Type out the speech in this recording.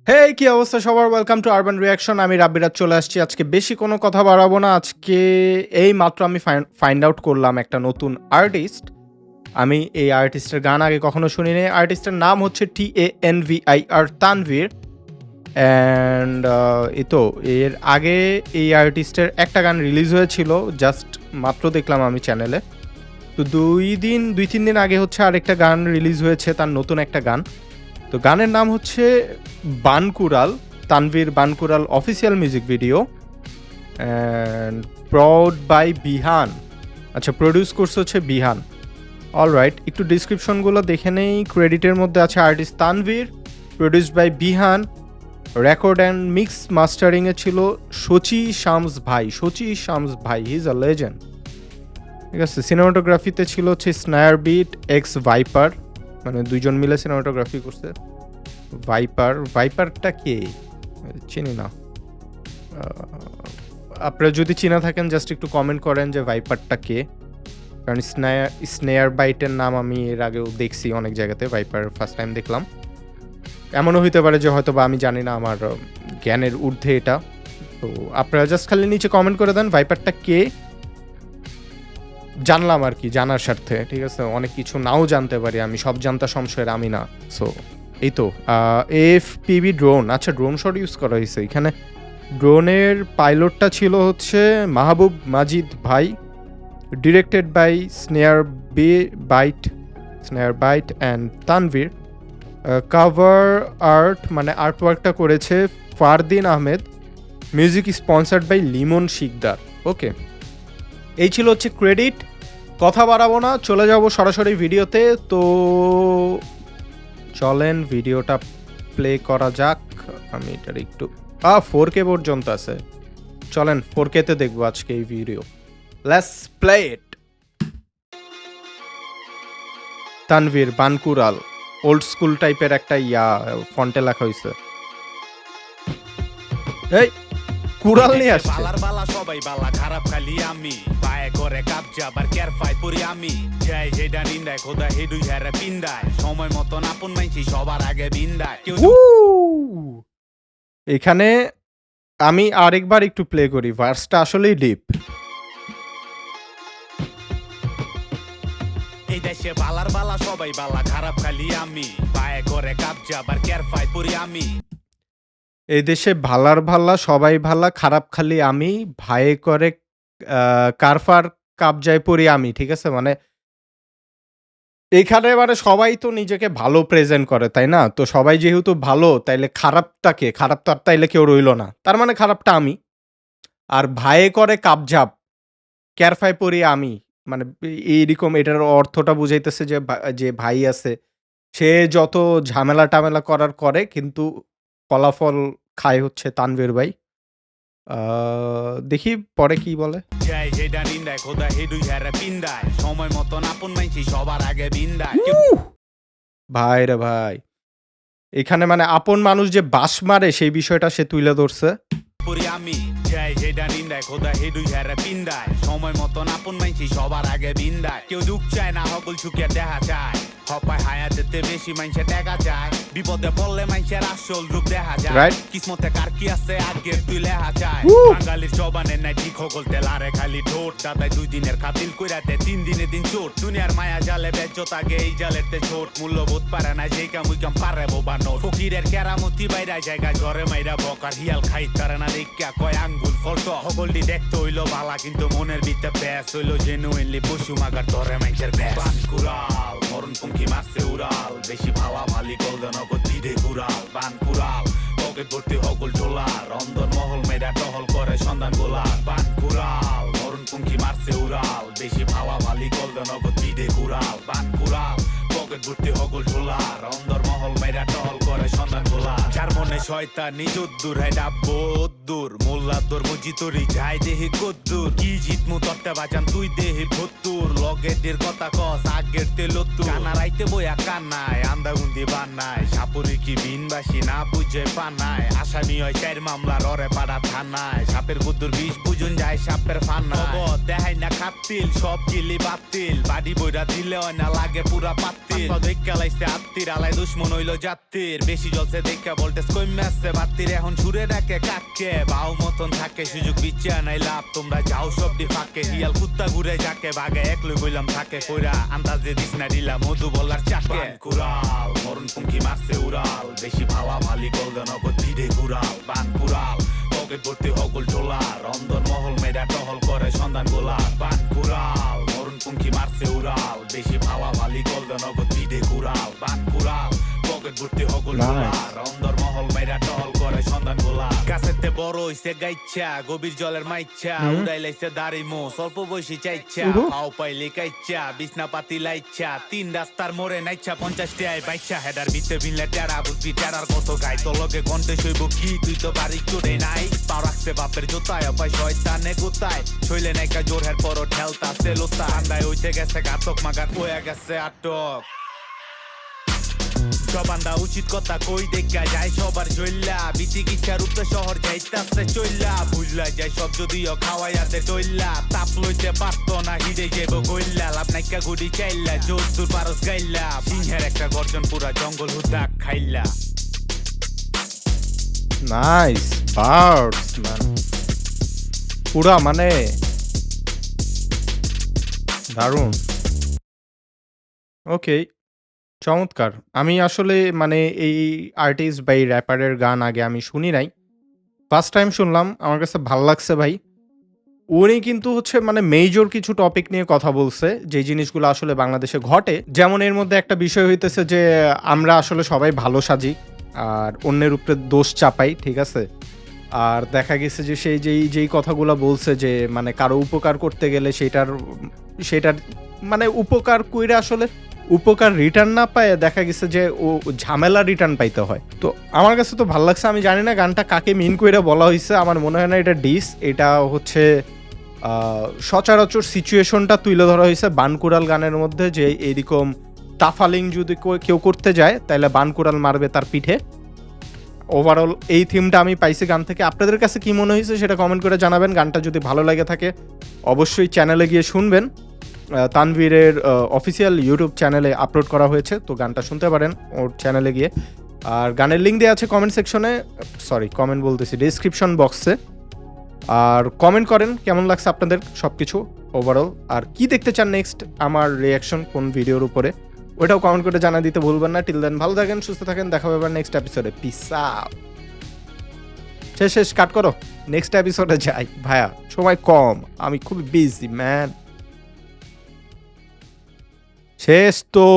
হে কি অবস্থা সবার, ওয়েলকাম টু আরবান রিয়াকশন। আমি রাব্বিরাজ চলে আসছি। আজকে বেশি কোনো কথা বাড়াবো না। আজকে এই মাত্র আমি ফাইন্ড আউট করলাম একটা নতুন আর্টিস্ট। আমি এই আর্টিস্টের গান আগে কখনো শুনিনি। আর্টিস্টের নাম হচ্ছে TANVIR, তানভীর। অ্যান্ড এই তো এর আগে এই আর্টিস্টের একটা গান রিলিজ হয়েছিল, জাস্ট মাত্র দেখলাম আমি চ্যানেলে। তো দুই তিন দিন আগে হচ্ছে আরেকটা গান রিলিজ হয়েছে, তার নতুন একটা গান। তো গানের নাম হচ্ছে Bankural, Tanvir Bankural official music video and prod by Bihan. আচ্ছা, প্রডিউস করছে হচ্ছে বিহান। অলরাইট, একটু ডিসক্রিপশনগুলো দেখে নেই। ক্রেডিটের মধ্যে আছে artist Tanvir, produced by Bihan, record and mix মাস্টারিংয়ে ছিল শচী শামস ভাই, হি ইজ আ লেজেন্ড। ঠিক আছে, সিনেমাটোগ্রাফিতে ছিল হচ্ছে স্নায়ার বিট এক্স ভাইপার, মানে দুইজন মিলে সিনেমাটোগ্রাফি করছে। ভাইপারটা কে চিনি না। আপনারা যদি চিনা থাকেন জাস্ট একটু কমেন্ট করেন যে ভাইপারটা কে, কারণ স্নেয়ার বাইটের নাম আমি এর আগেও দেখছি অনেক জায়গাতে, ভাইপার ফার্স্ট টাইম দেখলাম। এমনও হইতে পারে যে হয়তো বা আমি জানি না, আমার জ্ঞানের ঊর্ধ্বে এটা। তো আপনারা জাস্ট খালি নিচে কমেন্ট করে দেন ভাইপারটা কে, জানলাম আর কি, জানার স্বার্থে। ঠিক আছে, অনেক কিছু নাও জানতে পারি আমি, সব জানতা সংশয়ের আমি না। সো এই তো FPV ড্রোন। আচ্ছা, ড্রোন শট ইউজ করা হয়েছে এখানে। ড্রোনের পাইলটটা ছিল হচ্ছে মাহবুব মাজিদ ভাই, directed by Snare Bite and Tanvir. Cover art মানে আর্টওয়ার্কটা করেছে Fardin Ahmed, music sponsored by Limon Shikdar. Okay, এই ছিল হচ্ছে ক্রেডিট। কথা বাড়াবো না, চলে যাব সরাসরি ভিডিওতে। তো চলেন ভিডিওটা প্লে করা যাক। আমি এটার একটু 4K পর্যন্ত আছে, চলেন 4K-তে দেখবো আজকে এই video. Let's play it. Tanvir বানকুরাল, ওল্ড স্কুল টাইপের একটা ফন্টে লেখা হয়েছে। এই কুড়াল নিয়ে আসছে। বালার বালা সবাই বালা, খারাপ খালি আমি। পায়ে করে কাবজা আবার কেয়ার ফাই পরি আমি। যাই হেডা নিন্দায় খোদা হেডুই হেরা পিন্দায়। সময় মতন আপন মাইছি সবার আগে বিন্দায়। এখানে আমি আরেকবার একটু প্লে করি, ভার্সটা আসলেই ডিপ। এই দেশে বালার বালা সবাই বালা, খারাপ খালি আমি। পায়ে করে কাবজা আবার কেয়ার ফাই পরি আমি। এই দেশে ভালার ভালা সবাই ভালা, খারাপ খালি আমি, ভাইয়ে করে কারফার কাবজায় পড়ি আমি। ঠিক আছে, মানে এখানে মানে সবাই তো নিজেকে ভালো প্রেজেন্ট করে, তাই না? তো সবাই যেহেতু ভালো, তাইলে খারাপটাকে, খারাপ তো আর তাইলে কেউ রইল না, তার মানে খারাপটা আমি। আর ভাইয়ে করে কাবজাব, ক্যারফায় পড়ি আমি, মানে এইরকম এটার অর্থটা বুঝাইতেছে যে ভাই আছে, সে যত ঝামেলা টামেলা করার করে, কিন্তু ফলাফল খায় হচ্ছে তানভীর ভাই। দেখি পরে কি বলে। যাই হেডা নিন্দায় খোদা হেডুই হেরা পিন্দায়। সময় মতন আপন মাইছি সবার আগে বিন্দায়। ভাই রে ভাই, এখানে মানে আপন মানুষ যে বাস মারে সেই বিষয়টা সে তুলে ধরছে। আমি যাই হেডা নিন্দায় খোদা হেডুই হেরা পিন্দায়। সময় মতন আপন মাইছি সবার আগে বিন্দায়। কেউ দুঃখ চায় না, সকল সুখে দেখা চায়। হপায় হায়াতেতে বেশি মাইনসে দেখা যায়। বিপদে পড়লে মাইনসের আসল রূপ দেখা যায়। কিসমতে কার কি আছে আজকের তুই লেহা যায়। বাঙালির জবানের নাই ঠিক হকল তেলারে খালি ঠোঁট। দাদাই 2 দিনের খাতিল কইরাতে 3 দিনে দিন চোট। দুনিয়ার মায়া জালে বেজ্জত আগে এই জালেরতে ছোট। মূল্যবোধ পারে না যেই কাম পারে বোবা নোট। ফকিরের কেরামতি বাইরা জায়গায় ঝরে মাইরা বকার হিয়াল খাইত পারে না দেখা কয় আঙ্গুল ফলট। হগলটি দেখতে হইলো বালা কিন্তু মনের ভিতরে ব্যাস হইলো জেনুইনলি পশু মাগার ধরে মাইনসের ব্যাস। বানকুরাল মরণ পঙ্খী মারছে উড়াল, বেশি ভালা ভালি গলদে নগদ দিদে ঘুরাল। বানকুরাল পকেট ভর্তি হগল টোলার, অন্দর মহল মেয়েরা টহল করে সন্ধান গোলার। বানকুরাল মরণ পঙ্খী মারছে উড়াল, বেশি ভালা ভালি গলদে নগদ দিদে ঘুরাল। বানকুরাল পকেট ভর্তি হগল টোলার, অন্দর মহল মেয়েরা টহল করে সন্ধান গোলার। যার মনে শয়তান নিজ উদ্দুর হয় ডাব্বো উদ্দুর, মোল্লা তোর মুজি তোরি যাই দেহি কদ্দুর। কি জিতমু তরতে বাজান তুই দেহি ভত্তুর, লগের কথা কস আগের তেলত্তু। কানা রাইতে বইয়া কান্নায় আন্দাগুন্দি বান্নায়, সাপুরি কি বিনবাসী না বুঝে পানায়। আসামি হয় 4 মামলার অরে পাড়া থানায়, সাপের গুদ্দুর বিষ বুঝুন যায় সাপের ফান্নায়। দেখাই না খাতিল সব গিলি বাতিল, বাড়ি বইরা দিলে হয় না লাগে পুরা পাতিল। দেখা লাইছে আত্মীর আলাই দুশ্মন হইল জাতির, বেশি জলসে দেখা বলতে কইম আসছে বাত্তির এখন সুরে ডাকে কাককে বাউ মতন থাকে সুযোগ বিচ্ছা নাই লাভ তোমরা যাও সবটি ফাঁকে হিয়াল কুত্তা ঘুরে যাকে বাগে একলই বইলাম থাকে কইরা আন্দাজে দিস না দিলা মধু বলার চাকে কুরাল মরণ পুঙ্কি মারছে উড়াল বেশি ভাবা ভালি গলদ নগদ দিদে কুরাল বান কুরাল পকেট ভর্তি হগল টোলার অন্দর মহল মেয়েরা টহল করে সন্ধান গোলা বান কুরাল মরণ পুঙ্কি মারছে উড়াল বেশি ভাবা ভালি গলদ নগদ দিদে কুরাল বান কুরাল পকেট ভর্তি হগল টোলার অন্দর মহল মেয়েরা টহল করে সন্ধান গোলা কাছেতে বড় হইছে গাইচ্ছা গভীর জলের মাইচ্ছা উড়াইলাইছে দাড়ি মো স্বল্প বয়সী চাইচ্ছা পাও পাইলে কাইচ্ছা বিছনা পাতি লাইচ্ছা তিন রাস্তার মোড়ে নাইচ্ছা 50 টায় বাইচ্ছা হেডার ভিতরে বিনলে টেরা বুঝবি টেরার কত গাই তোর লগে কণ্ঠে শৈব কি তুই তো বাড়ি চড়ে নাই পা রাখছে বাপের জোতায় অপায় শয়তানে গোতায় শৈলে নাইকা জোরহের পর ঠেলতাছে লোতা আন্দায় হইতে গেছে ঘাতক মাগার হয়ে গেছে আটক সবান্দা উচিত কথা কই দেখা যায় সবার জইল্লা বিচিকিৎসার উপরে শহর যাইতাছে চইল্লা বুঝলা যায় সব যদিও খাওয়াইয়াতে চইল্লা তাপ লইতে পারতো না হিডে যাইব গইল্লা লাভ নাইকা গুড়ি চাইল্লা জোর দূর পারস গাইল্লা সিংহের একটা গর্জন পুরা জঙ্গল হুদাক খাইল্লা নাইস বার্ডস ম্যান পুরা মানে দারুণ ওকে চমৎকার আমি আসলে মানে এই আর্টিস্ট বা এই র্যাপারের গান আগে আমি শুনি নাই ফার্স্ট টাইম শুনলাম আমার কাছে ভাল লাগছে ভাই উনি কিন্তু হচ্ছে মানে মেজর কিছু টপিক নিয়ে কথা বলছে যে জিনিসগুলো আসলে বাংলাদেশে ঘটে যেমন এর মধ্যে একটা বিষয় হইতেছে যে আমরা আসলে সবাই ভালো সাজি আর অন্যের উপরে দোষ চাপাই ঠিক আছে আর দেখা গেছে যে সেই যেই কথাগুলো বলছে যে মানে কারো উপকার করতে গেলে সেটার মানে উপকার কইরা আসলে উপকার রিটার্ন না পায় দেখা গেছে যে ও ঝামেলা রিটার্ন পাইতে হয় তো আমার কাছে তো ভালো লাগছে আমি জানি না গানটা কাকে মিন কইরা বলা হয়েছে আমার মনে হয় না এটা ডিস এটা হচ্ছে সচরাচর সিচুয়েশনটা তুলে ধরা হয়েছে বানকুড়াল গানের মধ্যে যে এইরকম তাফালিং যদি কেউ করতে যায় তাহলে বানকুড়াল মারবে তার পিঠে ওভারঅল এই থিমটা আমি পাইছি গান থেকে আপনাদের কাছে কি মনে হয়েছে সেটা কমেন্ট করে জানাবেন গানটা যদি ভালো লাগে থাকে অবশ্যই চ্যানেলে গিয়ে শুনবেন তানভীরের অফিসিয়াল ইউটিউব চ্যানেলে আপলোড করা হয়েছে তো গানটা শুনতে পারেন ওর চ্যানেলে গিয়ে আর গানের লিঙ্ক দেওয়া আছে কমেন্ট সেকশনে কমেন্ট বলতেছি ডিসক্রিপশন বক্সে আর কমেন্ট করেন কেমন লাগছে আপনাদের সব কিছু ওভারঅল আর কি দেখতে চান নেক্সট আমার রিয়াকশন কোন ভিডিওর উপরে ওইটাও কমেন্ট করে জানা দিতে ভুলবেন না টিল দেন ভালো থাকেন সুস্থ থাকেন দেখা হবে নেক্সট এপিসোডে পিস আউট শেষ কাট করো নেক্সট এপিসোডে যাই ভাইয়া সময় কম আমি খুবই বিজি ম্যান শেষ তো